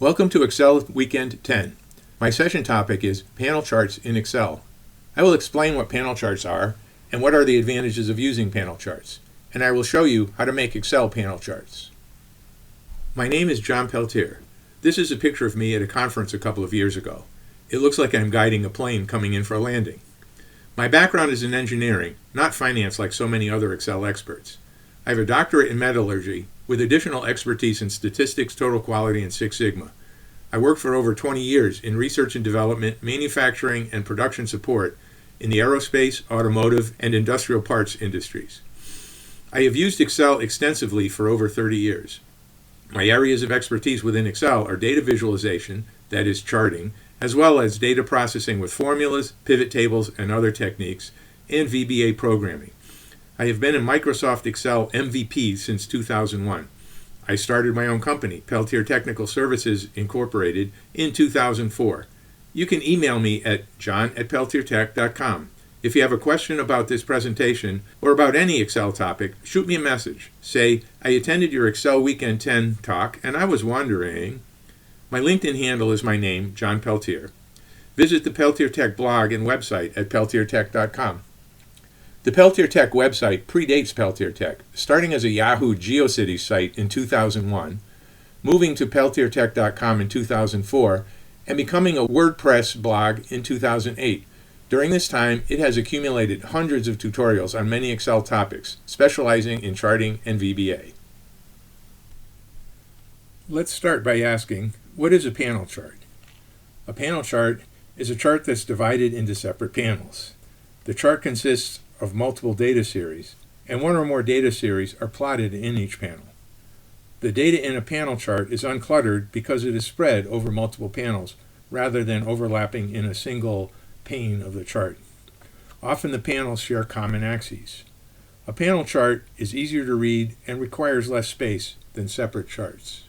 Welcome to Excel Weekend 10. My session topic is panel charts in Excel. I will explain what panel charts are and what are the advantages of using panel charts, and I will show you how to make Excel panel charts. My name is Jon Peltier. This is a picture of me at a conference a couple of years ago. It looks like I'm guiding a plane coming in for a landing. My background is in engineering, not finance like so many other Excel experts. I have a doctorate in metallurgy with additional expertise in statistics, total quality, and Six Sigma. I worked for over 20 years in research and development, manufacturing, and production support in the aerospace, automotive, and industrial parts industries. I have used Excel extensively for over 30 years. My areas of expertise within Excel are data visualization, that is charting, as well as data processing with formulas, pivot tables, and other techniques, and VBA programming. I have been a Microsoft Excel MVP since 2001. I started my own company, Peltier Technical Services Incorporated, in 2004. You can email me at jon@peltiertech.com. If you have a question about this presentation or about any Excel topic, shoot me a message. Say, I attended your Excel Weekend 10 talk and I was wondering. My LinkedIn handle is my name, Jon Peltier. Visit the Peltier Tech blog and website at peltiertech.com. The Peltier Tech website predates Peltier Tech, starting as a Yahoo GeoCities site in 2001, moving to peltiertech.com in 2004, and becoming a WordPress blog in 2008. During this time, it has accumulated hundreds of tutorials on many Excel topics, specializing in charting and VBA. Let's start by asking, what is a panel chart? A panel chart is a chart that's divided into separate panels. The chart consists of multiple data series, and one or more data series are plotted in each panel. The data in a panel chart is uncluttered because it is spread over multiple panels rather than overlapping in a single pane of the chart. Often the panels share common axes. A panel chart is easier to read and requires less space than separate charts.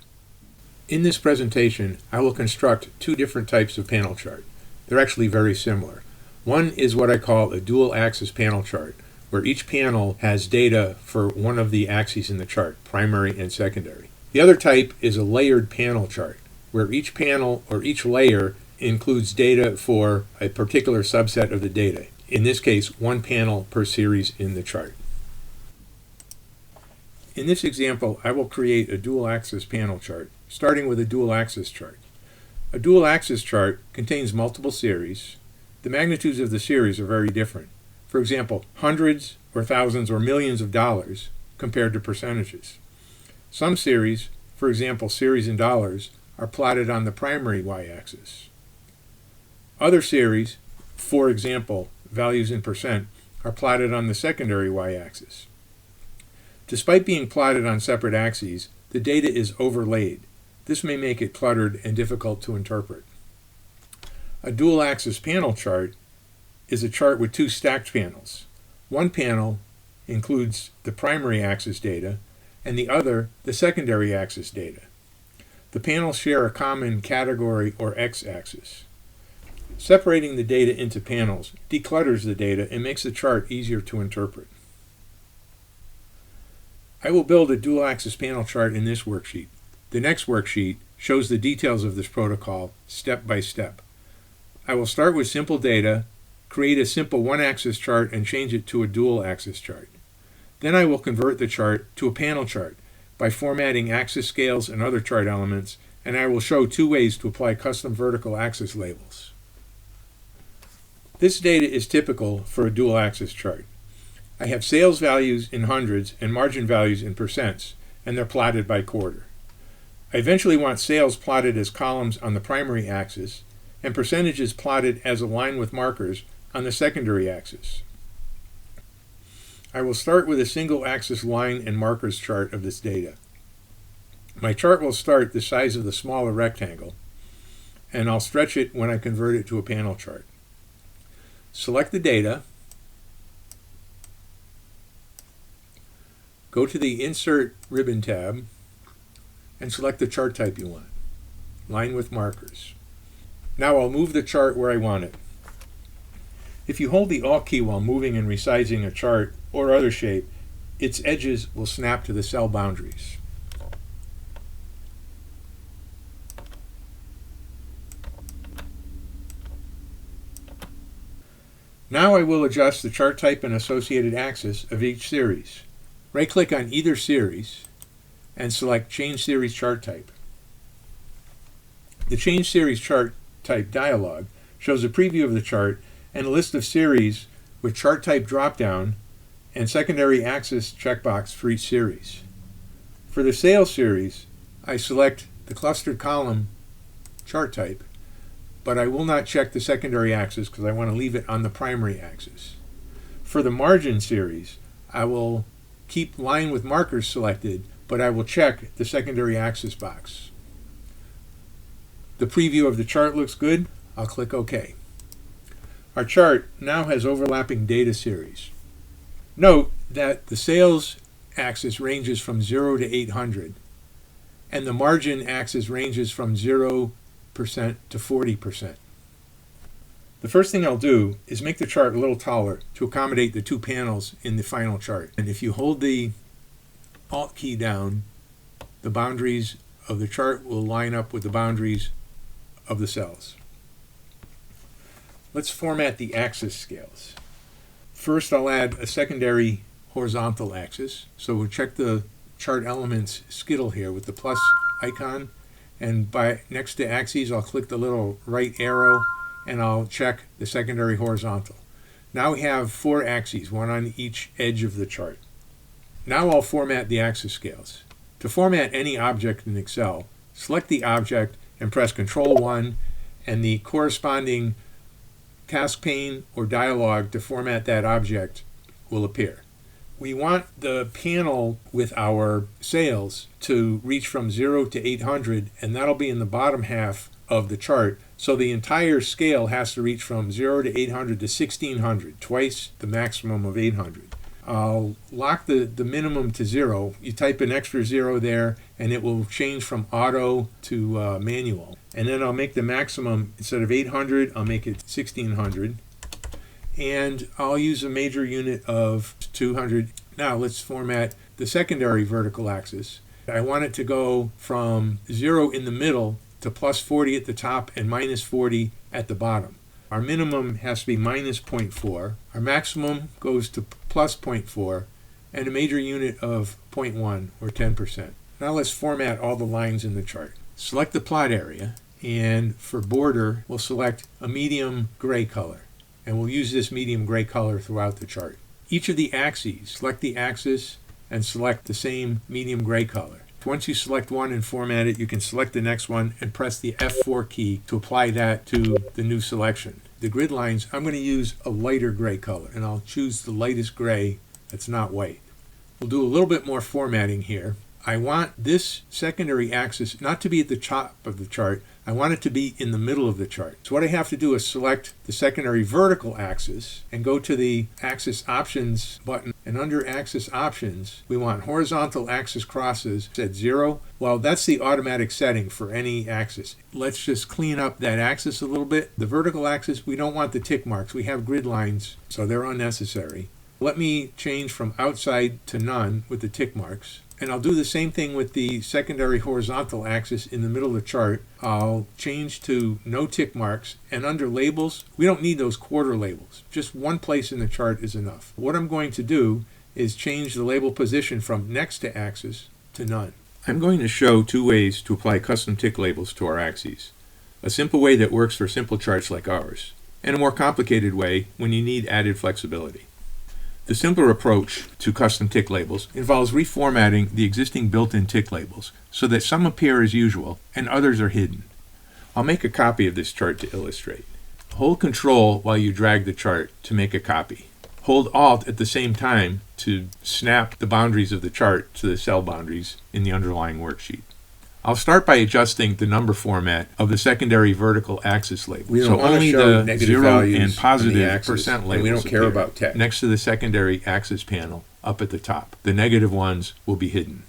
In this presentation, I will construct two different types of panel chart. They're actually very similar. One is what I call a dual-axis panel chart, where each panel has data for one of the axes in the chart, primary and secondary. The other type is a layered panel chart, where each panel or each layer includes data for a particular subset of the data. In this case, one panel per series in the chart. In this example, I will create a dual-axis panel chart, starting with a dual-axis chart. A dual-axis chart contains multiple series. The magnitudes of the series are very different. For example, hundreds or thousands or millions of dollars compared to percentages. Some series, for example series in dollars, are plotted on the primary y-axis. Other series, for example values in percent, are plotted on the secondary y-axis. Despite being plotted on separate axes, the data is overlaid. This may make it cluttered and difficult to interpret. A dual-axis panel chart is a chart with two stacked panels. One panel includes the primary axis data, and the other the secondary axis data. The panels share a common category or x-axis. Separating the data into panels declutters the data and makes the chart easier to interpret. I will build a dual-axis panel chart in this worksheet. The next worksheet shows the details of this protocol step by step. I will start with simple data, create a simple one-axis chart, and change it to a dual-axis chart. Then I will convert the chart to a panel chart by formatting axis scales and other chart elements, and I will show two ways to apply custom vertical axis labels. This data is typical for a dual-axis chart. I have sales values in hundreds and margin values in percents, and they're plotted by quarter. I eventually want sales plotted as columns on the primary axis, and percentages plotted as a line with markers on the secondary axis. I will start with a single axis line and markers chart of this data. My chart will start the size of the smaller rectangle, and I'll stretch it when I convert it to a panel chart. Select the data, go to the Insert Ribbon tab, and select the chart type you want, line with markers. Now I'll move the chart where I want it. If you hold the Alt key while moving and resizing a chart or other shape, its edges will snap to the cell boundaries. Now I will adjust the chart type and associated axis of each series. Right-click on either series and select Change Series Chart Type. The Change Series Chart Type dialog shows a preview of the chart and a list of series with chart type dropdown and secondary axis checkbox for each series. For the sales series, I select the clustered column chart type, but I will not check the secondary axis because I want to leave it on the primary axis. For the margin series, I will keep line with markers selected, but I will check the secondary axis box. The preview of the chart looks good. I'll click OK. Our chart now has overlapping data series. Note that the sales axis ranges from 0 to 800, and the margin axis ranges from 0% to 40%. The first thing I'll do is make the chart a little taller to accommodate the two panels in the final chart. And if you hold the Alt key down, the boundaries of the chart will line up with the boundaries of the cells. Let's format the axis scales. First, I'll add a secondary horizontal axis. So we'll check the chart elements skittle here with the plus icon, and next to axes I'll click the little right arrow and I'll check the secondary horizontal. Now we have 4 axes, one on each edge of the chart. Now I'll format the axis scales. To format any object in Excel, select the object and press Ctrl+1, and the corresponding task pane or dialog to format that object will appear. We want the panel with our sales to reach from 0 to 800, and that'll be in the bottom half of the chart. So the entire scale has to reach from 0 to 800 to 1600, twice the maximum of 800. I'll lock the minimum to 0. You type an extra 0 there, and it will change from auto to manual. And then I'll make the maximum, instead of 800, I'll make it 1600. And I'll use a major unit of 200. Now let's format the secondary vertical axis. I want it to go from 0 in the middle to plus 40 at the top and minus 40 at the bottom. Our minimum has to be minus 0.4. Our maximum goes to plus 0.4, and a major unit of 0.1 or 10%. Now let's format all the lines in the chart. Select the plot area, and for border, we'll select a medium gray color. And we'll use this medium gray color throughout the chart. Each of the axes, select the axis and select the same medium gray color. Once you select one and format it, you can select the next one and press the F4 key to apply that to the new selection. The grid lines, I'm going to use a lighter gray color, and I'll choose the lightest gray that's not white. We'll do a little bit more formatting here. I want this secondary axis not to be at the top of the chart. I want it to be in the middle of the chart. So what I have to do is select the secondary vertical axis and go to the Axis Options button. And under Axis Options, we want horizontal axis crosses at 0. Well, that's the automatic setting for any axis. Let's just clean up that axis a little bit. The vertical axis, we don't want the tick marks. We have grid lines, so they're unnecessary. Let me change from outside to none with the tick marks. And I'll do the same thing with the secondary horizontal axis in the middle of the chart. I'll change to no tick marks. And under labels, we don't need those quarter labels. Just one place in the chart is enough. What I'm going to do is change the label position from next to axis to none. I'm going to show 2 ways to apply custom tick labels to our axes. A simple way that works for simple charts like ours, and a more complicated way when you need added flexibility. The simpler approach to custom tick labels involves reformatting the existing built-in tick labels so that some appear as usual and others are hidden. I'll make a copy of this chart to illustrate. Hold Control while you drag the chart to make a copy. Hold Alt at the same time to snap the boundaries of the chart to the cell boundaries in the underlying worksheet. I'll start by adjusting the number format of the secondary vertical axis label. We don't so want only to show the negative 0 values and on the positive axis, percent labels and we don't care appear about text. next to the secondary axis panel up at the top. The negative ones will be hidden.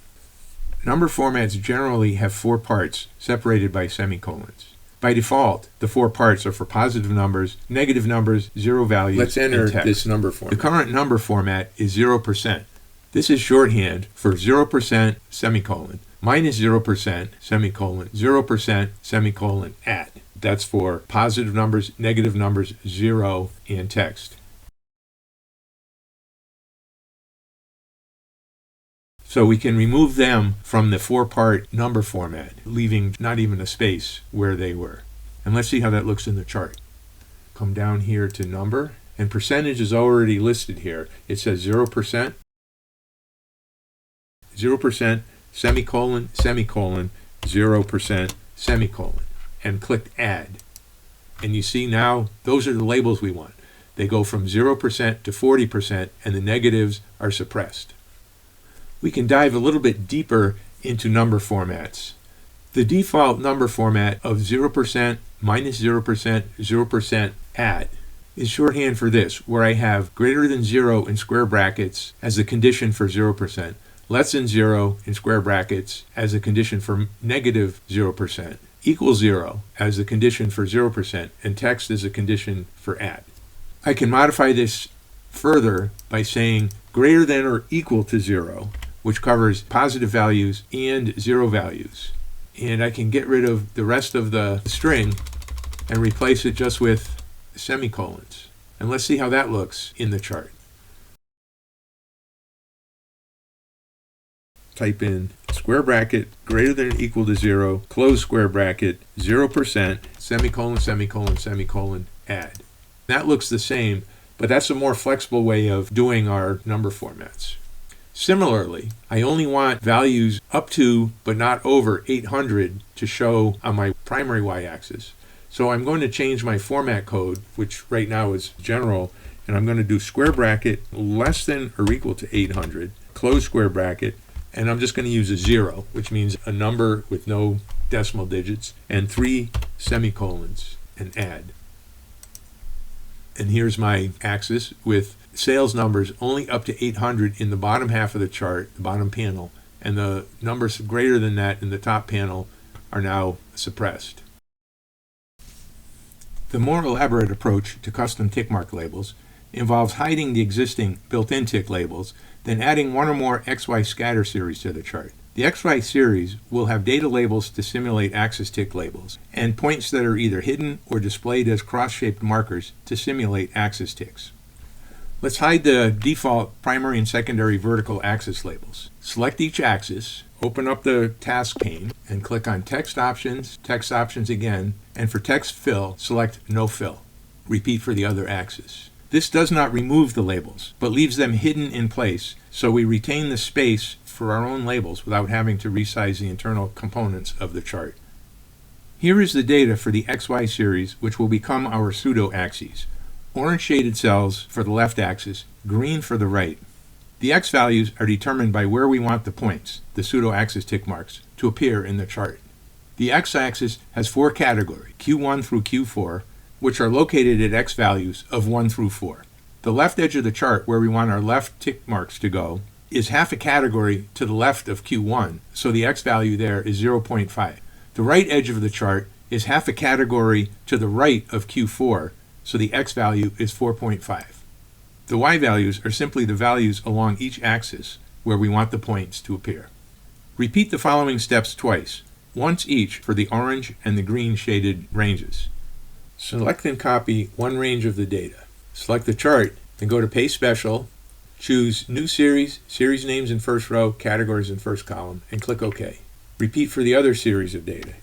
Number formats generally have 4 parts separated by semicolons. By default, the 4 parts are for positive numbers, negative numbers, 0 values, Let's enter and text. this number format. The current number format is 0%. This is shorthand for 0% semicolon, minus 0%, semicolon, 0%, semicolon, at. That's for positive numbers, negative numbers, 0, and text. So we can remove them from the 4-part number format, leaving not even a space where they were. And let's see how that looks in the chart. Come down here to number, and percentage is already listed here. It says 0%, 0%, semicolon, semicolon, 0%, semicolon, and click add. And you see now those are the labels we want. They go from 0% to 40%, and the negatives are suppressed. We can dive a little bit deeper into number formats. The default number format of 0%, minus 0%, 0%, add is shorthand for this, where I have greater than 0 in square brackets as a condition for 0%, less than 0 in square brackets as a condition for negative 0%, equals 0 as a condition for 0%, and text as a condition for add. I can modify this further by saying greater than or equal to 0, which covers positive values and 0 values. And I can get rid of the rest of the string and replace it just with semicolons. And let's see how that looks in the chart. Type in square bracket greater than or equal to 0, close square bracket, 0%, semicolon, semicolon, semicolon, add. That looks the same, but that's a more flexible way of doing our number formats. Similarly, I only want values up to but not over 800 to show on my primary y-axis. So I'm going to change my format code, which right now is general, and I'm going to do square bracket less than or equal to 800, close square bracket, and I'm just going to use a 0, which means a number with no decimal digits, and 3 semicolons, and add. And here's my axis with sales numbers only up to 800 in the bottom half of the chart, the bottom panel, and the numbers greater than that in the top panel are now suppressed. The more elaborate approach to custom tick mark labels involves hiding the existing built-in tick labels, then adding one or more XY scatter series to the chart. The XY series will have data labels to simulate axis tick labels, and points that are either hidden or displayed as cross-shaped markers to simulate axis ticks. Let's hide the default primary and secondary vertical axis labels. Select each axis, open up the task pane, and click on Text Options again, and for text fill, select No Fill. Repeat for the other axis. This does not remove the labels, but leaves them hidden in place, so we retain the space for our own labels without having to resize the internal components of the chart. Here is the data for the XY series, which will become our pseudo-axes. Orange shaded cells for the left axis, green for the right. The X values are determined by where we want the points, the pseudo-axis tick marks, to appear in the chart. The X-axis has 4 categories, Q1 through Q4, which are located at X values of 1 through 4. The left edge of the chart, where we want our left tick marks to go, is half a category to the left of Q1, so the X value there is 0.5. The right edge of the chart is half a category to the right of Q4, so the X value is 4.5. The Y values are simply the values along each axis where we want the points to appear. Repeat the following steps twice, once each for the orange and the green shaded ranges. Select and copy one range of the data. Select the chart, then go to Paste Special, choose New Series, Series Names in first row, Categories in first column, and click OK. Repeat for the other series of data.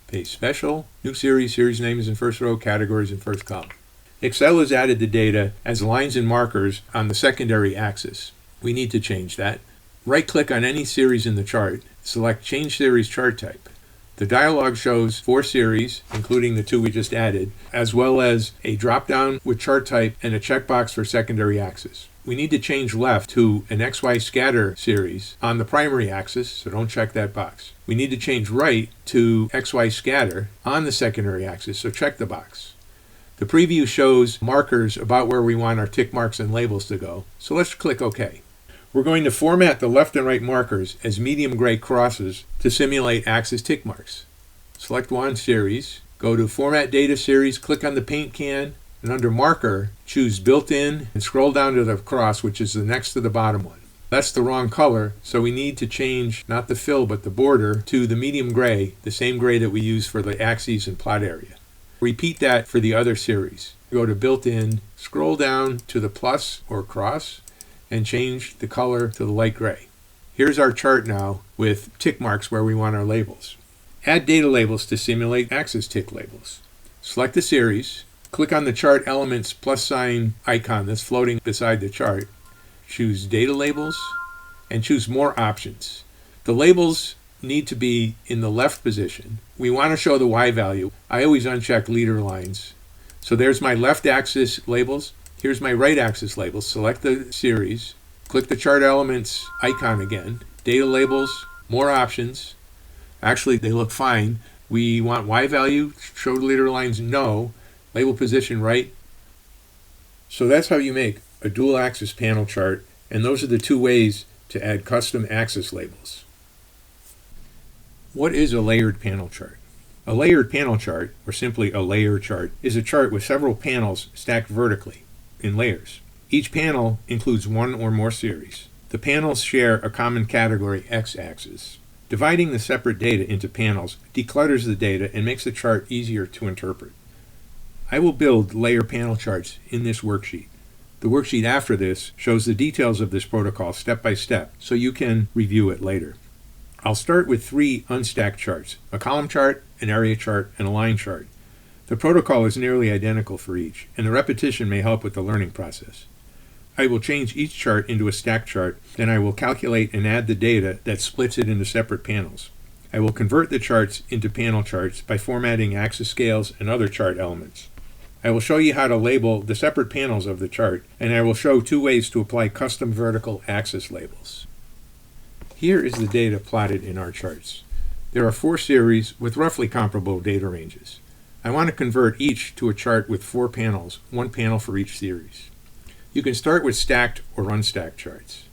Paste Special, New Series, Series Names in first row, Categories in first column. Excel has added the data as lines and markers on the secondary axis. We need to change that. Right-click on any series in the chart, select Change Series Chart Type. The dialog shows 4 series, including the 2 we just added, as well as a drop-down with chart type and a checkbox for secondary axis. We need to change left to an XY scatter series on the primary axis, so don't check that box. We need to change right to XY scatter on the secondary axis, so check the box. The preview shows markers about where we want our tick marks and labels to go, so let's click OK. We're going to format the left and right markers as medium gray crosses to simulate axis tick marks. Select one series, go to Format Data Series, click on the paint can, and under Marker, choose Built-in and scroll down to the cross, which is the next to the bottom one. That's the wrong color, so we need to change not the fill but the border to the medium gray, the same gray that we use for the axes and plot area. Repeat that for the other series. Go to Built-in, scroll down to the plus or cross, and change the color to the light gray. Here's our chart now with tick marks where we want our labels. Add data labels to simulate axis tick labels. Select the series, click on the chart elements plus sign icon that's floating beside the chart, choose data labels, and choose more options. The labels need to be in the left position. We want to show the Y value. I always uncheck leader lines. So there's my left axis labels. Here's my right axis labels. Select the series, click the chart elements icon again, data labels, more options. Actually, they look fine. We want Y value, show leader lines, no, label position right. So that's how you make a dual axis panel chart, and those are the two ways to add custom axis labels. What is a layered panel chart? A layered panel chart, or simply a layer chart, is a chart with several panels stacked vertically in layers. Each panel includes one or more series. The panels share a common category x-axis. Dividing the separate data into panels declutters the data and makes the chart easier to interpret. I will build layer panel charts in this worksheet. The worksheet after this shows the details of this protocol step by step, so you can review it later. I'll start with 3 unstacked charts, a column chart, an area chart, and a line chart. The protocol is nearly identical for each, and the repetition may help with the learning process. I will change each chart into a stacked chart, then I will calculate and add the data that splits it into separate panels. I will convert the charts into panel charts by formatting axis scales and other chart elements. I will show you how to label the separate panels of the chart, and I will show 2 ways to apply custom vertical axis labels. Here is the data plotted in our charts. There are 4 series with roughly comparable data ranges. I want to convert each to a chart with 4 panels, 1 panel for each series. You can start with stacked or unstacked charts.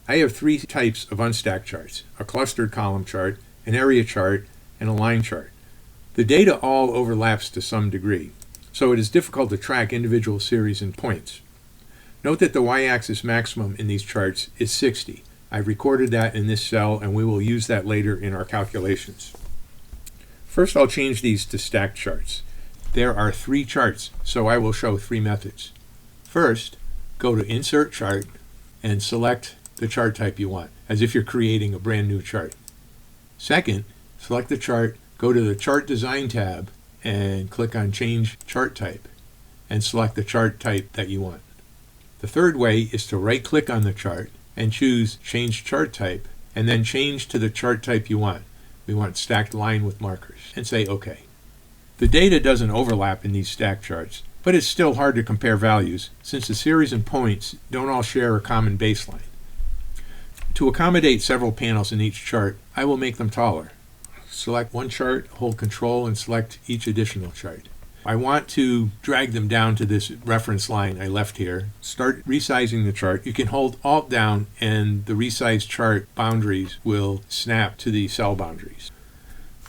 I have 3 types of unstacked charts: a clustered column chart, an area chart, and a line chart. The data all overlaps to some degree, so it is difficult to track individual series and points. Note that the y-axis maximum in these charts is 60. I've recorded that in this cell, and we will use that later in our calculations. First, I'll change these to stacked charts. There are 3 charts, so I will show 3 methods. First, go to Insert Chart and select the chart type you want, as if you're creating a brand new chart. Second, select the chart, go to the Chart Design tab, and click on Change Chart Type, and select the chart type that you want. The third way is to right-click on the chart and choose Change Chart Type, and then change to the chart type you want. We want stacked line with markers, and say OK. The data doesn't overlap in these stacked charts, but it's still hard to compare values since the series and points don't all share a common baseline. To accommodate several panels in each chart, I will make them taller. Select one chart, hold Control, and select each additional chart. I want to drag them down to this reference line I left here. Start resizing the chart. You can hold Alt down and the resized chart boundaries will snap to the cell boundaries.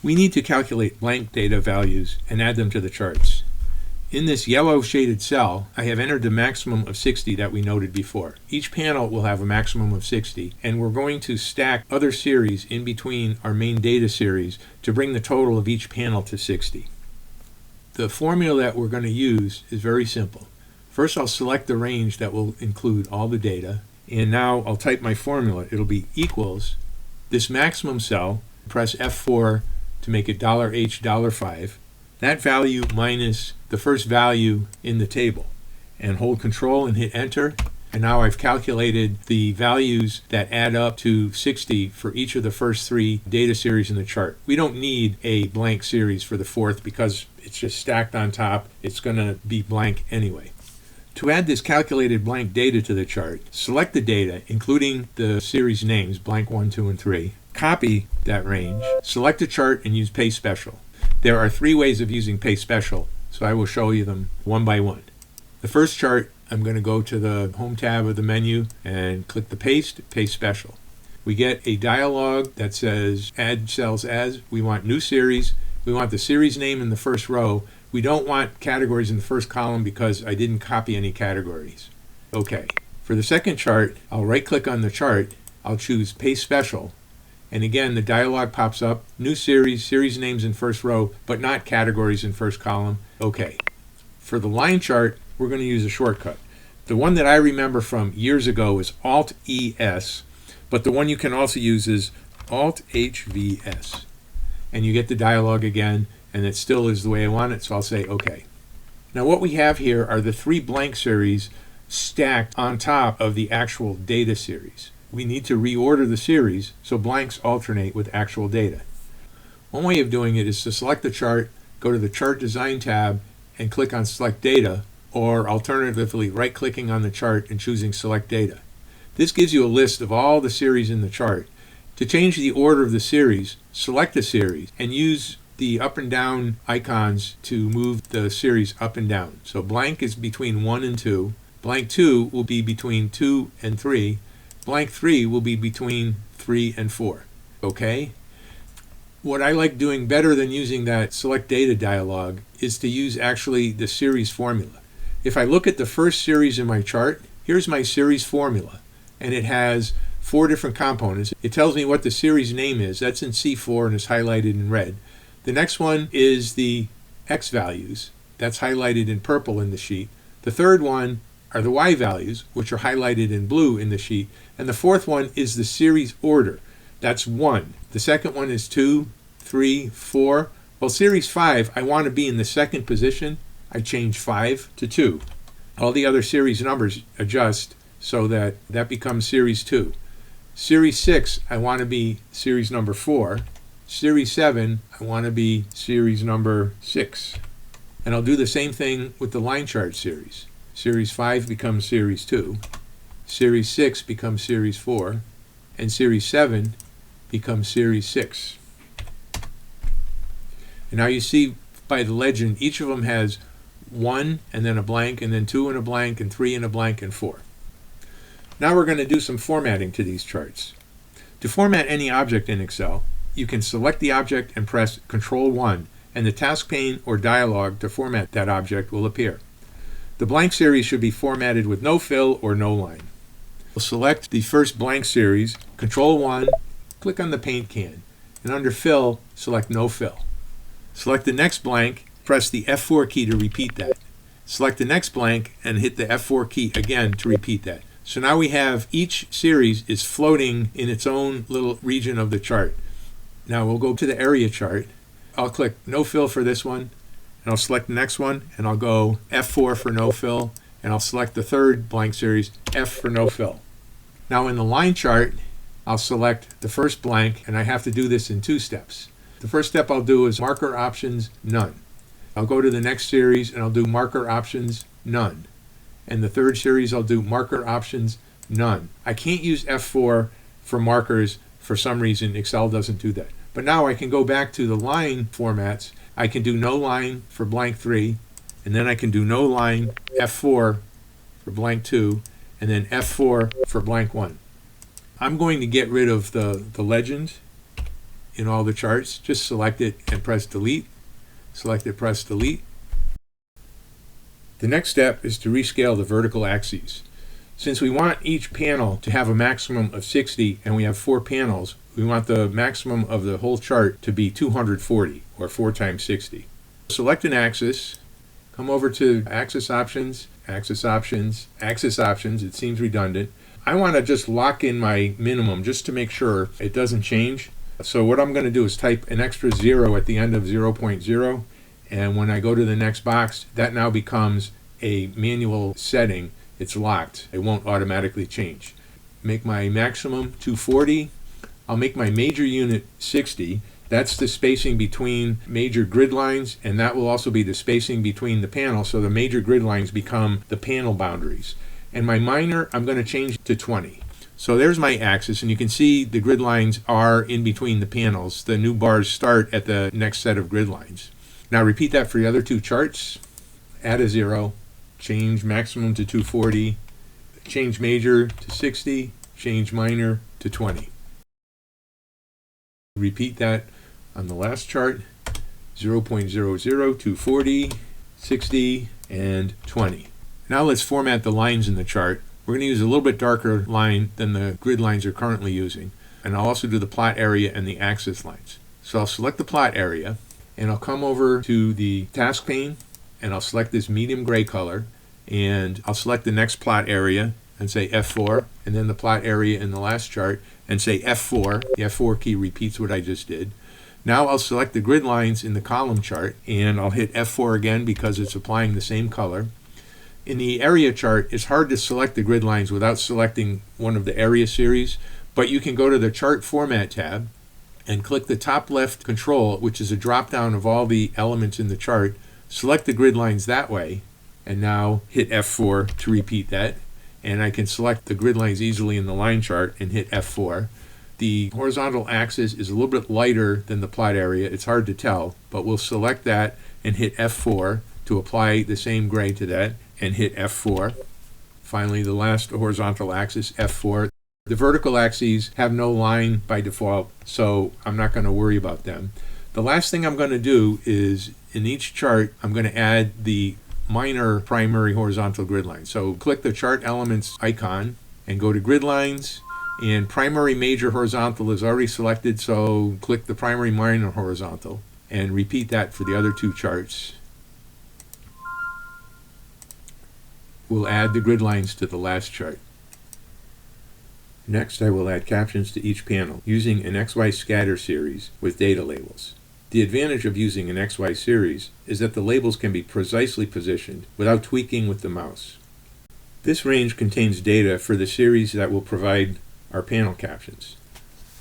We need to calculate blank data values and add them to the charts. In this yellow shaded cell, I have entered the maximum of 60 that we noted before. Each panel will have a maximum of 60, and we're going to stack other series in between our main data series to bring the total of each panel to 60. The formula that we're going to use is very simple. First, I'll select the range that will include all the data, and now I'll type my formula. It'll be equals this maximum cell, press F4 to make it $H $5, that value minus the first value in the table, and hold Control and hit Enter, and now I've calculated the values that add up to 60 for each of the first 3 data series in the chart. We don't need a blank series for the 4th because it's just stacked on top. It's going to be blank anyway. To add this calculated blank data to the chart, select the data, including the series names, blank 1, 2, and 3, copy that range, select a chart, and use Paste Special. There are 3 ways of using Paste Special, so I will show you them one by one. The first chart, I'm going to go to the Home tab of the menu and click the Paste Special. We get a dialog that says Add Cells As. We want New Series. We want the series name in the first row. We don't want categories in the first column because I didn't copy any categories. OK. For the second chart, I'll right-click on the chart. I'll choose Paste Special. And again, the dialog pops up, New Series, series names in first row, but not categories in first column. OK. For the line chart, we're going to use a shortcut. The one that I remember from years ago is Alt-ES, but the one you can also use is Alt-HVS. And you get the dialog again, and it still is the way I want it, so I'll say OK. Now what we have here are the 3 blank series stacked on top of the actual data series. We need to reorder the series so blanks alternate with actual data. One way of doing it is to select the chart, go to the Chart Design tab, and click on Select Data, or alternatively right-clicking on the chart and choosing Select Data. This gives you a list of all the series in the chart. To change the order of the series, select the series and use the up and down icons to move the series up and down. So blank is between 1 and 2, blank 2 will be between 2 and 3, blank 3 will be between 3 and 4. Okay? What I like doing better than using that Select Data dialog is to use actually the series formula. If I look at the first series in my chart, here's my series formula, and it has 4 different components. It tells me what the series name is. That's in C4 and is highlighted in red. The next one is the X values. That's highlighted in purple in the sheet. The third one are the Y values, which are highlighted in blue in the sheet. And the fourth one is the series order. That's 1. The second one is 2, 3, 4. Well, series 5, I want to be in the second position. I change 5 to 2. All the other series numbers adjust so that that becomes series 2. Series 6, I want to be series number 4. Series 7, I want to be series number 6. And I'll do the same thing with the line chart series. Series 5 becomes series 2. Series 6 becomes series 4. And series 7 becomes series 6. And now you see by the legend, each of them has 1 and then a blank, and then 2 and a blank, and 3 and a blank, and 4. Now we're going to do some formatting to these charts. To format any object in Excel, you can select the object and press Ctrl+1, and the task pane or dialog to format that object will appear. The blank series should be formatted with no fill or no line. We'll select the first blank series, Ctrl+1, click on the paint can, and under Fill, select No Fill. Select the next blank, press the F4 key to repeat that. Select the next blank and hit the F4 key again to repeat that. So now we have each series is floating in its own little region of the chart. Now we'll go to the area chart. I'll click No Fill for this one, and I'll select the next one, and I'll go F4 for No Fill, and I'll select the third blank series, F for No Fill. Now in the line chart, I'll select the first blank, and I have to do this in 2 steps. The first step I'll do is Marker Options, None. I'll go to the next series, and I'll do Marker Options, None. And the third series, I'll do Marker Options, None. I can't use F4 for markers. For some reason, Excel doesn't do that. But now I can go back to the line formats. I can do no line for blank 3, and then I can do no line F4 for blank 2, and then F4 for blank 1. I'm going to get rid of the legend in all the charts. Just select it and press Delete. Select it, press Delete. The next step is to rescale the vertical axes. Since we want each panel to have a maximum of 60 and we have 4 panels, we want the maximum of the whole chart to be 240, or 4 times 60. Select an axis, come over to Axis Options, Axis Options, Axis Options. It seems redundant. I want to just lock in my minimum just to make sure it doesn't change. So what I'm going to do is type an extra 0 at the end of 0.0, and when I go to the next box, that now becomes a manual setting. It's locked. It won't automatically change. Make my maximum 240. I'll make my major unit 60. That's the spacing between major grid lines, and that will also be the spacing between the panels, so the major grid lines become the panel boundaries. And my minor, I'm going to change to 20. So there's my axis, and you can see the grid lines are in between the panels. The new bars start at the next set of grid lines. Now repeat that for the other 2 charts. Add a 0. Change maximum to 240, change major to 60, change minor to 20. Repeat that on the last chart, 0.00, 240, 60, and 20. Now let's format the lines in the chart. We're going to use a little bit darker line than the grid lines are currently using, and I'll also do the plot area and the axis lines. So I'll select the plot area, and I'll come over to the task pane, and I'll select this medium gray color, and I'll select the next plot area and say F4, and then the plot area in the last chart and say F4. The F4 key repeats what I just did. Now I'll select the grid lines in the column chart, and I'll hit F4 again because it's applying the same color. In the area chart, it's hard to select the grid lines without selecting one of the area series, but you can go to the Chart Format tab and click the top left control, which is a drop down of all the elements in the chart. Select the grid lines that way, and now hit F4 to repeat that. And I can select the grid lines easily in the line chart and hit F4. The horizontal axis is a little bit lighter than the plot area. It's hard to tell, but we'll select that and hit F4 to apply the same gray to that, and hit F4. Finally, the last horizontal axis, F4. The vertical axes have no line by default, so I'm not going to worry about them. The last thing I'm going to do is, in each chart, I'm going to add the minor primary horizontal grid line. So click the chart elements icon and go to grid lines, and primary major horizontal is already selected, so click the primary minor horizontal and repeat that for the other two charts. We'll add the grid lines to the last chart. Next, I will add captions to each panel using an XY scatter series with data labels. The advantage of using an XY series is that the labels can be precisely positioned without tweaking with the mouse. This range contains data for the series that will provide our panel captions.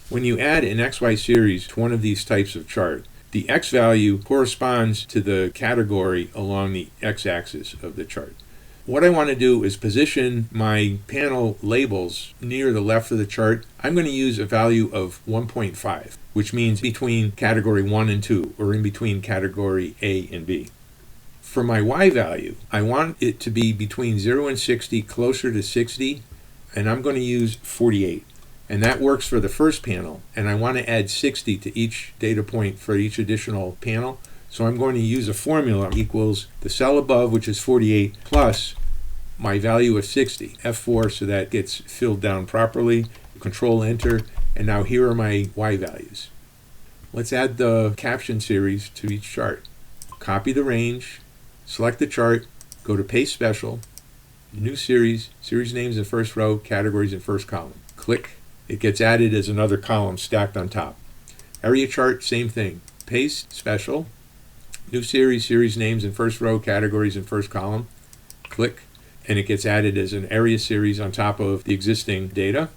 When you add an XY series to one of these types of chart, the X value corresponds to the category along the X-axis of the chart. What I want to do is position my panel labels near the left of the chart. I'm going to use a value of 1.5, which means between category 1 and 2, or in between category A and B. For my Y value, I want it to be between 0 and 60, closer to 60, and I'm going to use 48. And that works for the first panel, and I want to add 60 to each data point for each additional panel. So I'm going to use a formula equals the cell above, which is 48, plus my value of 60, F4, so that gets filled down properly. Control Enter, and now here are my Y values. Let's add the caption series to each chart. Copy the range, select the chart, go to Paste Special, New Series, Series Names in first row, Categories in first column. Click, it gets added as another column stacked on top. Area chart, same thing. Paste Special, New Series, Series Names in first row, Categories in first column. Click, and it gets added as an area series on top of the existing data.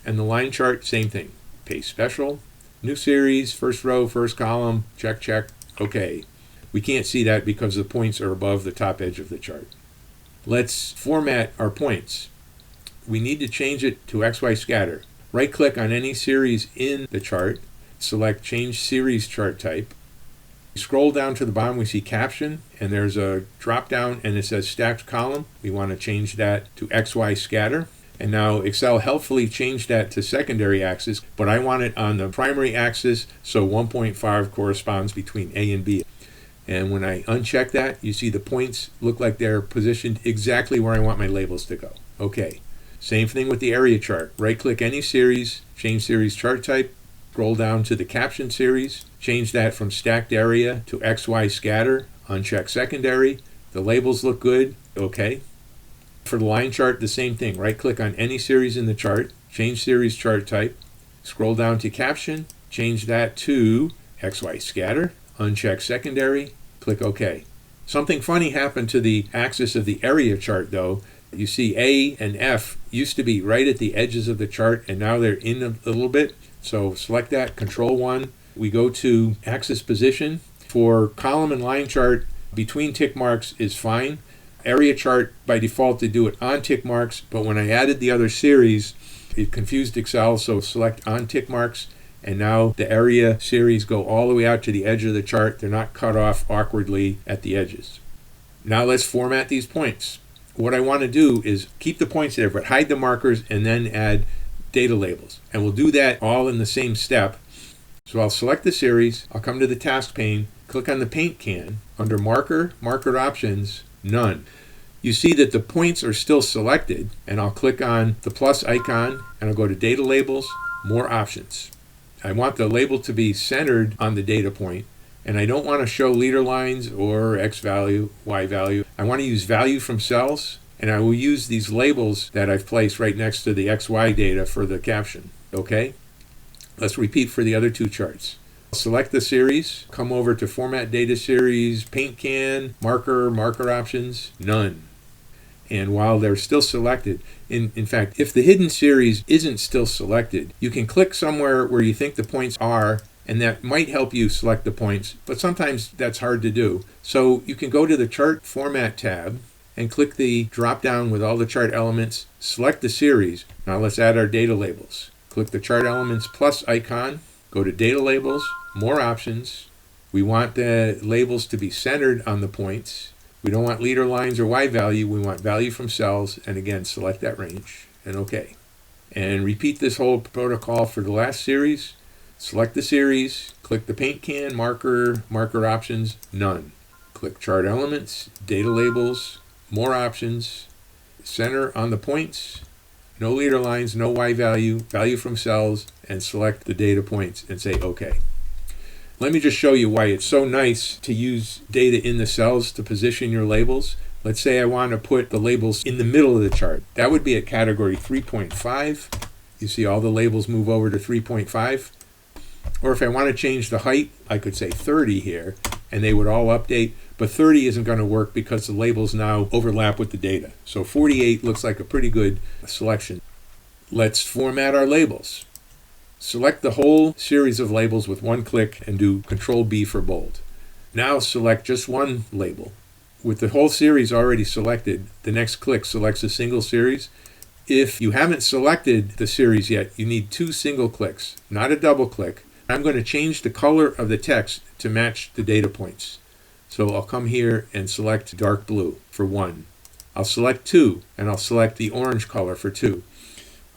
And the line chart, same thing. Paste Special, New Series, first row, first column, check, check, okay. We can't see that because the points are above the top edge of the chart. Let's format our points. We need to change it to XY scatter. Right-click on any series in the chart, select Change Series Chart Type. Scroll down to the bottom, we see caption, and there's a drop down and it says stacked column. We want to change that to XY scatter. And now Excel helpfully changed that to secondary axis, but I want it on the primary axis, so 1.5 corresponds between A and B. And when I uncheck that, you see the points look like they're positioned exactly where I want my labels to go. Okay, same thing with the area chart. Right-click any series, change series chart type, scroll down to the caption series, change that from stacked area to XY scatter, uncheck secondary. The labels look good, okay. For the line chart, the same thing. Right-click on any series in the chart, change series chart type, scroll down to caption, change that to XY scatter, uncheck secondary, click OK. Something funny happened to the axis of the area chart though. You see A and F used to be right at the edges of the chart, and now they're in a little bit. So select that, Control 1. We go to axis position. For column and line chart, between tick marks is fine. Area chart, by default, to do it on tick marks, but when I added the other series, it confused Excel, so select on tick marks, and now the area series go all the way out to the edge of the chart. They're not cut off awkwardly at the edges. Now let's format these points. What I want to do is keep the points there, but hide the markers and then add data labels. And we'll do that all in the same step. So I'll select the series, I'll come to the task pane, click on the paint can, under marker, marker options, none. You see that the points are still selected, and I'll click on the plus icon and I'll go to data labels, more options. I want the label to be centered on the data point, And I don't want to show leader lines or X value, Y value. I want to use value from cells, and I will use these labels that I've placed right next to the XY data for the caption. Okay? Let's repeat for the other two charts. Select the series, come over to Format Data Series, Paint Can, Marker Options, None. And while they're still selected, in fact, if the hidden series isn't still selected, you can click somewhere where you think the points are, and that might help you select the points, but sometimes that's hard to do. So you can go to the Chart Format tab and click the drop down with all the chart elements, select the series. Now let's add our data labels. Click the Chart Elements Plus icon, go to Data Labels, More Options. We want the labels to be centered on the points. We don't want leader lines or Y value, we want value from cells, and again, select that range, and OK. And repeat this whole protocol for the last series. Select the series, click the Paint Can, Marker Options, None. Click Chart Elements, Data Labels, More Options, center on the points, no leader lines, no Y value, value from cells, and select the data points and say OK. Let me just show you why it's so nice to use data in the cells to position your labels. Let's say I want to put the labels in the middle of the chart. That would be at category 3.5. You see all the labels move over to 3.5. Or if I want to change the height, I could say 30 here, and they would all update. But 30 isn't going to work because the labels now overlap with the data. So 48 looks like a pretty good selection. Let's format our labels. Select the whole series of labels with one click and do Control B for bold. Now select just one label. With the whole series already selected, the next click selects a single series. If you haven't selected the series yet, you need 2 single clicks, not a double click. I'm going to change the color of the text to match the data points. So I'll come here and select dark blue for 1. I'll select 2, and I'll select the orange color for 2.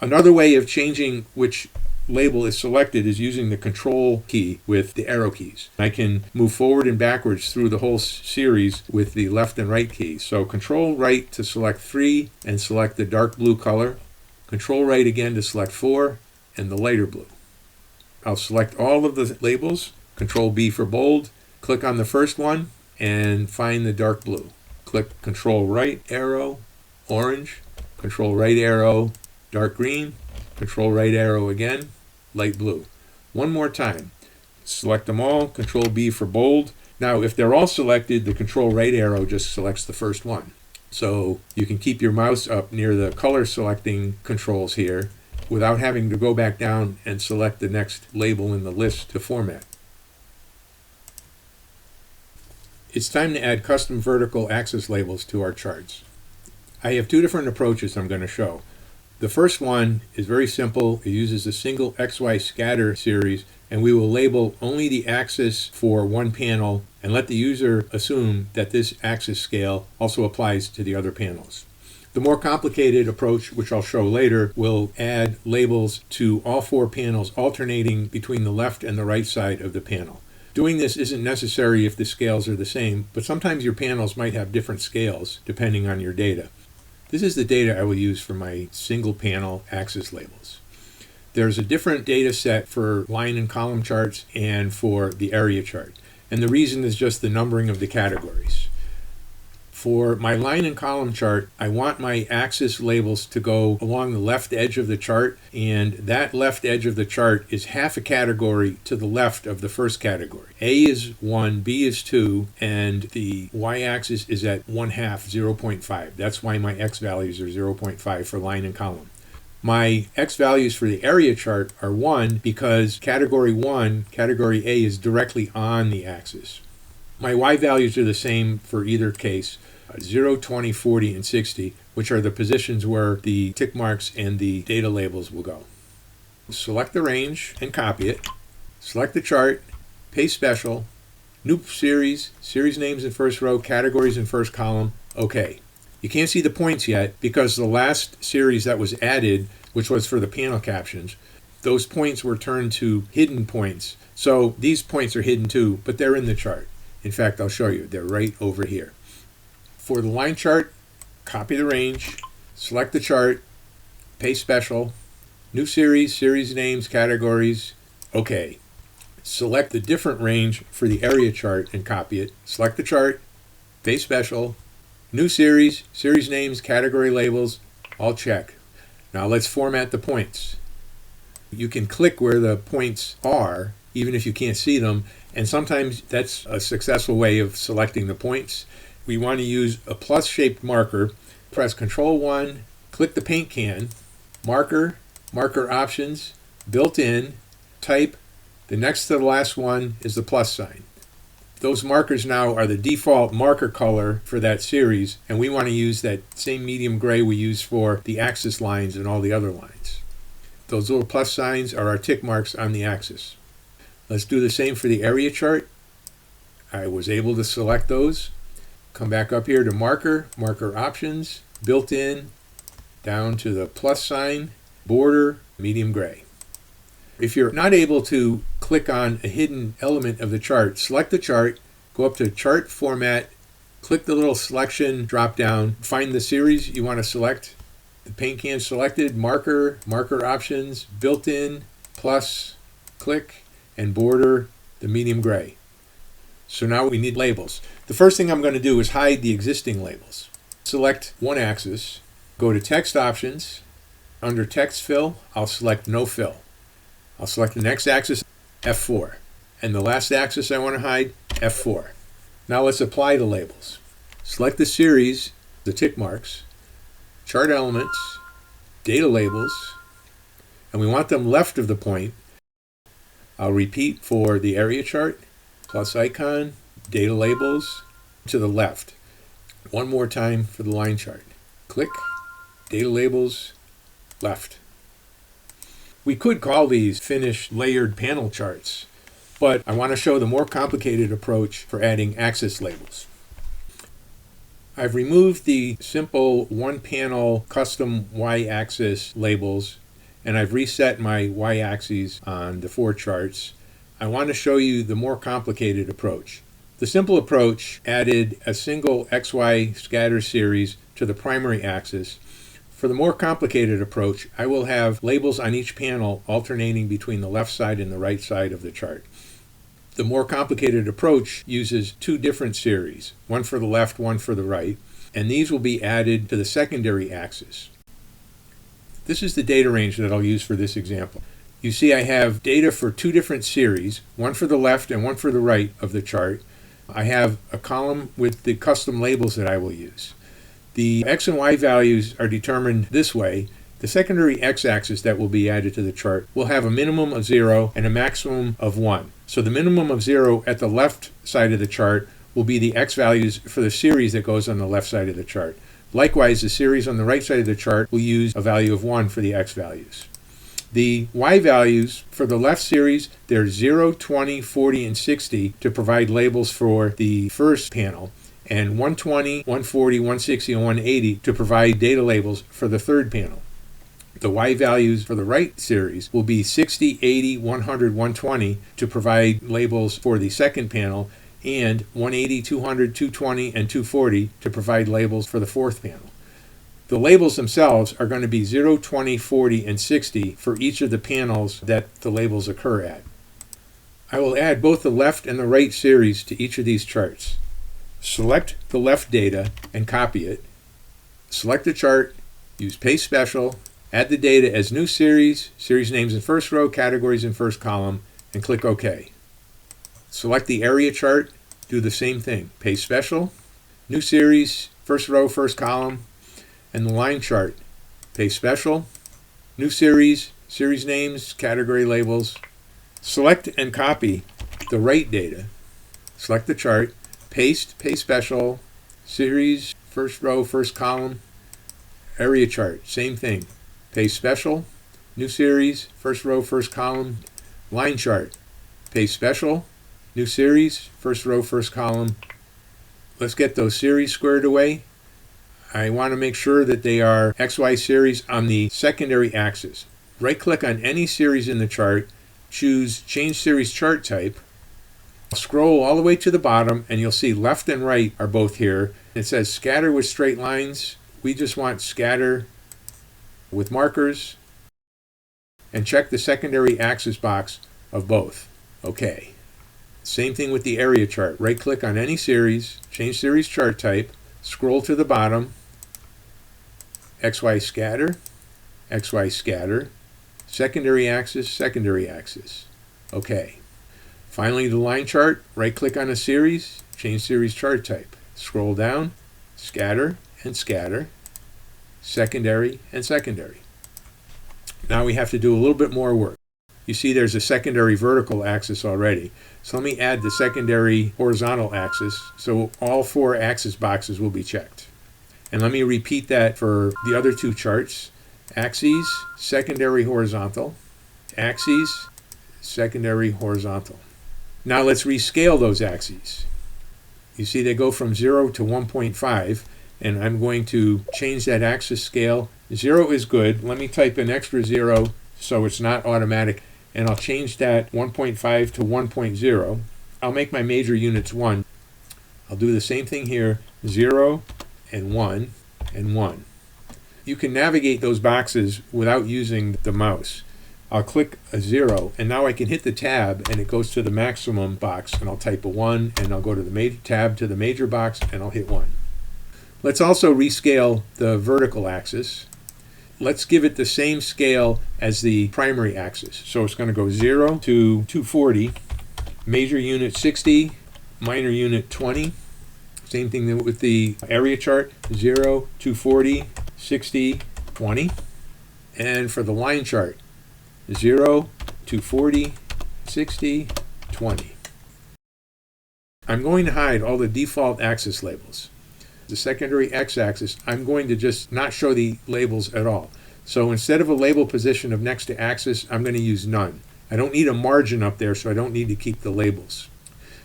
Another way of changing which label is selected is using the Control key with the arrow keys. I can move forward and backwards through the whole series with the left and right keys. So Control right to select 3 and select the dark blue color. Control right again to select 4 and the lighter blue. I'll select all of the labels, Control B for bold, click on the first one and find the dark blue. Click Control right arrow, orange, Control right arrow, dark green, Control right arrow again, light blue. One more time. Select them all, Control B for bold. Now if they're all selected, the Control right arrow just selects the first one. So you can keep your mouse up near the color selecting controls here without having to go back down and select the next label in the list to format. It's time to add custom vertical axis labels to our charts. I have 2 different approaches I'm going to show. The first one is very simple. It uses a single XY scatter series, and we will label only the axis for one panel and let the user assume that this axis scale also applies to the other panels. The more complicated approach, which I'll show later, will add labels to all 4 panels alternating between the left and the right side of the panel. Doing this isn't necessary if the scales are the same, but sometimes your panels might have different scales depending on your data. This is the data I will use for my single panel axis labels. There's a different data set for line and column charts and for the area chart. And the reason is just the numbering of the categories. For my line and column chart, I want my axis labels to go along the left edge of the chart, and that left edge of the chart is half a category to the left of the first category. A is 1, B is 2, and the y-axis is at 1/2, 0.5. That's why my x values are 0.5 for line and column. My x values for the area chart are 1 because category 1, category A, is directly on the axis. My y values are the same for either case, 0, 20, 40, and 60, which are the positions where the tick marks and the data labels will go. Select the range and copy it. Select the chart, paste special, new series, series names in first row, categories in first column, OK. You can't see the points yet because the last series that was added, which was for the panel captions, those points were turned to hidden points. So these points are hidden too, but they're in the chart. In fact, I'll show you. They're right over here. For the line chart, copy the range, select the chart, paste special, new series, series names, categories, OK. Select the different range for the area chart and copy it. Select the chart, paste special, new series, series names, category labels, all check. Now let's format the points. You can click where the points are, even if you can't see them, and sometimes that's a successful way of selecting the points. We want to use a plus-shaped marker. Press Ctrl-1, click the paint can, marker, marker options, built-in, type. The next to the last one is the plus sign. Those markers now are the default marker color for that series, and we want to use that same medium gray we use for the axis lines and all the other lines. Those little plus signs are our tick marks on the axis. Let's do the same for the area chart. I was able to select those. Come back up here to marker, marker options, built in, down to the plus sign, border, medium gray. If you're not able to click on a hidden element of the chart, select the chart, go up to Chart Format, click the little selection drop down, find the series you want to select. The paint can selected, marker, marker options, built-in, plus, click, and border, the medium gray. So now we need labels. The first thing I'm going to do is hide the existing labels. Select one axis, go to Text Options. Under Text Fill, I'll select No Fill. I'll select the next axis, F4. And the last axis I want to hide, F4. Now let's apply the labels. Select the series, the tick marks, chart elements, data labels, and we want them left of the point. I'll repeat for the area chart, plus icon, data labels, to the left. One more time for the line chart. Click, data labels, left. We could call these finished layered panel charts, but I want to show the more complicated approach for adding axis labels. I've removed the simple one-panel custom y-axis labels, and I've reset my y-axes on the 4 charts. I want to show you the more complicated approach. The simple approach added a single XY scatter series to the primary axis. For the more complicated approach, I will have labels on each panel alternating between the left side and the right side of the chart. The more complicated approach uses 2 different series, one for the left, one for the right, and these will be added to the secondary axis. This is the data range that I'll use for this example. You see I have data for 2 different series, one for the left and one for the right of the chart. I have a column with the custom labels that I will use. The X and Y values are determined this way. The secondary x-axis that will be added to the chart will have a minimum of 0 and a maximum of 1. So the minimum of 0 at the left side of the chart will be the x values for the series that goes on the left side of the chart. Likewise, the series on the right side of the chart will use a value of 1 for the x values. The y values for the left series, they're 0, 20, 40, and 60 to provide labels for the first panel, and 120, 140, 160, and 180 to provide data labels for the third panel. The y values for the right series will be 60, 80, 100, 120 to provide labels for the second panel, and 180, 200, 220, and 240 to provide labels for the fourth panel. The labels themselves are going to be 0, 20, 40, and 60 for each of the panels that the labels occur at. I will add both the left and the right series to each of these charts. Select the left data and copy it. Select the chart, use Paste Special, add the data as new series, series names in first row, categories in first column, and click OK. Select the area chart, do the same thing. Paste Special, new series, first row, first column, and the line chart. Paste Special, new series, series names, category labels. Select and copy the right data. Select the chart, paste, Paste Special, series, first row, first column, area chart, same thing. Paste Special, new series, first row, first column, line chart. Paste Special, new series, first row, first column. Let's get those series squared away. I want to make sure that they are XY series on the secondary axis. Right-click on any series in the chart, choose Change Series Chart Type. Scroll all the way to the bottom, and you'll see left and right are both here. It says Scatter with Straight Lines. We just want Scatter with markers, and check the secondary axis box of both. Okay. Same thing with the area chart. Right-click on any series, change series chart type, scroll to the bottom, XY scatter, XY scatter, secondary axis, secondary axis. Okay. Finally, the line chart, right-click on a series, change series chart type. Scroll down, scatter and scatter, secondary and secondary. Now we have to do a little bit more work. You see there's a secondary vertical axis already. So let me add the secondary horizontal axis so all 4 axis boxes will be checked. And let me repeat that for the other 2 charts. Axes, secondary horizontal. Axes, secondary horizontal. Now let's rescale those axes. You see they go from 0 to 1.5, and I'm going to change that axis scale. 0 is good. Let me type an extra 0 so it's not automatic, and I'll change that 1.5 to 1.0. I'll make my major units 1. I'll do the same thing here, 0 and 1 and 1. You can navigate those boxes without using the mouse. I'll click a 0, and now I can hit the tab, and it goes to the maximum box, and I'll type a 1, and I'll go to the tab to the major box, and I'll hit 1. Let's also rescale the vertical axis. Let's give it the same scale as the primary axis. So it's going to go 0 to 240, major unit 60, minor unit 20. Same thing with the area chart, 0, 240, 60, 20. And for the line chart, 0, 240, 60, 20. I'm going to hide all the default axis labels. The secondary x-axis, I'm going to just not show the labels at all. So instead of a label position of next to axis, I'm going to use none. I don't need a margin up there, so I don't need to keep the labels.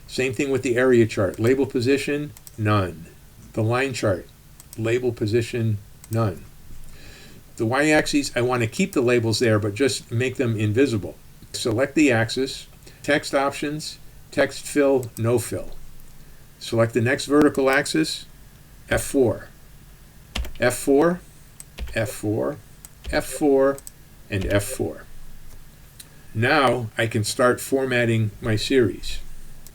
Same thing with the area chart. Label position, none. The line chart, label position, none. The y-axis, I want to keep the labels there, but just make them invisible. Select the axis, text options, text fill, no fill. Select the next vertical axis, F4, F4, F4, F4, and F4. Now I can start formatting my series.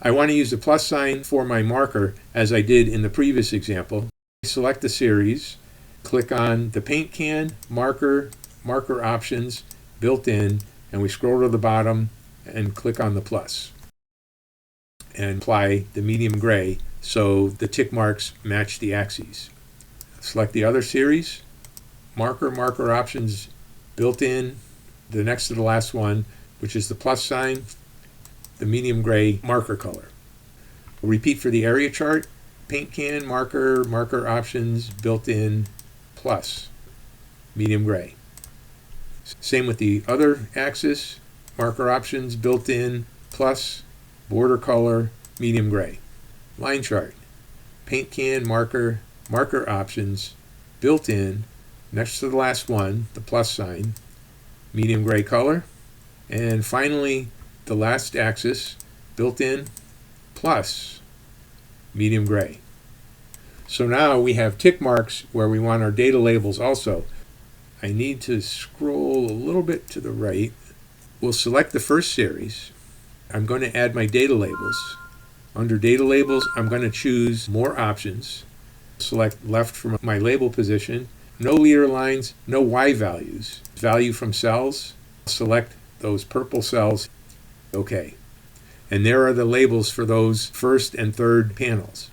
I want to use the plus sign for my marker as I did in the previous example. Select the series, click on the paint can, marker, marker options, built in, and we scroll to the bottom and click on the plus. And apply the medium gray so the tick marks match the axes. Select the other series, marker, marker options, built in, the next to the last one, which is the plus sign, the medium gray marker color. Repeat for the area chart, paint can, marker, marker options, built in, plus, medium gray. Same with the other axis, marker options, built in, plus, border color, medium gray. Line chart, paint can, marker, marker options, built in, next to the last one, the plus sign, medium gray color. And finally, the last axis, built in, plus, medium gray. So now we have tick marks where we want our data labels also. I need to scroll a little bit to the right. We'll select the first series. I'm going to add my data labels. Under data labels, I'm going to choose more options. Select left from my label position. No leader lines, no Y values. Value from cells. Select those purple cells. OK. And there are the labels for those first and third panels.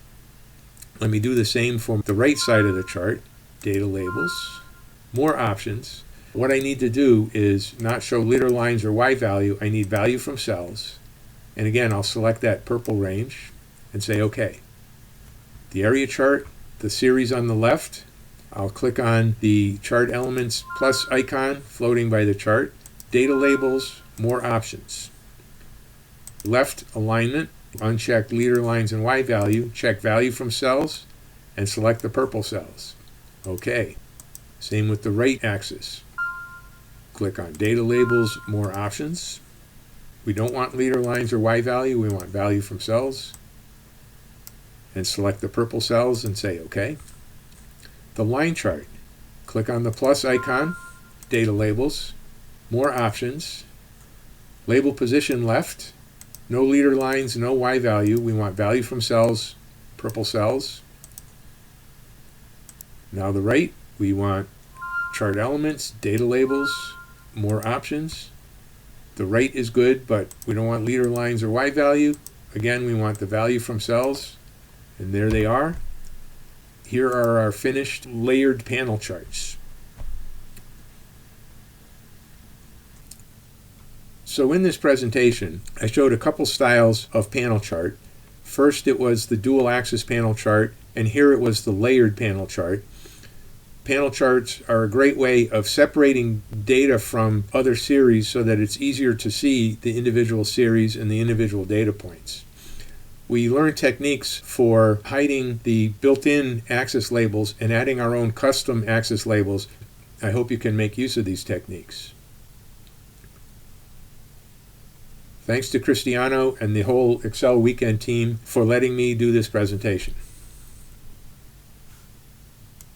Let me do the same for the right side of the chart. Data labels, more options. What I need to do is not show leader lines or Y value. I need value from cells. And again, I'll select that purple range and say OK. The area chart, the series on the left, I'll click on the chart elements plus icon floating by the chart. Data labels, more options. Left alignment, uncheck leader lines and Y value, check value from cells, and select the purple cells. OK. Same with the right axis. Click on data labels, more options. We don't want leader lines or Y value, we want value from cells. And select the purple cells and say OK. The line chart, click on the plus icon, data labels, more options, label position left, No leader lines, no Y value. We want value from cells, purple cells. Now the right, we want chart elements, data labels, more options. The right is good, but we don't want leader lines or Y value. Again, we want the value from cells, and there they are. Here are our finished layered panel charts. So in this presentation, I showed a couple styles of panel chart. First, it was the dual axis panel chart, and here it was the layered panel chart. Panel charts are a great way of separating data from other series so that it's easier to see the individual series and the individual data points. We learned techniques for hiding the built-in axis labels and adding our own custom axis labels. I hope you can make use of these techniques. Thanks to Cristiano and the whole Excel Weekend team for letting me do this presentation.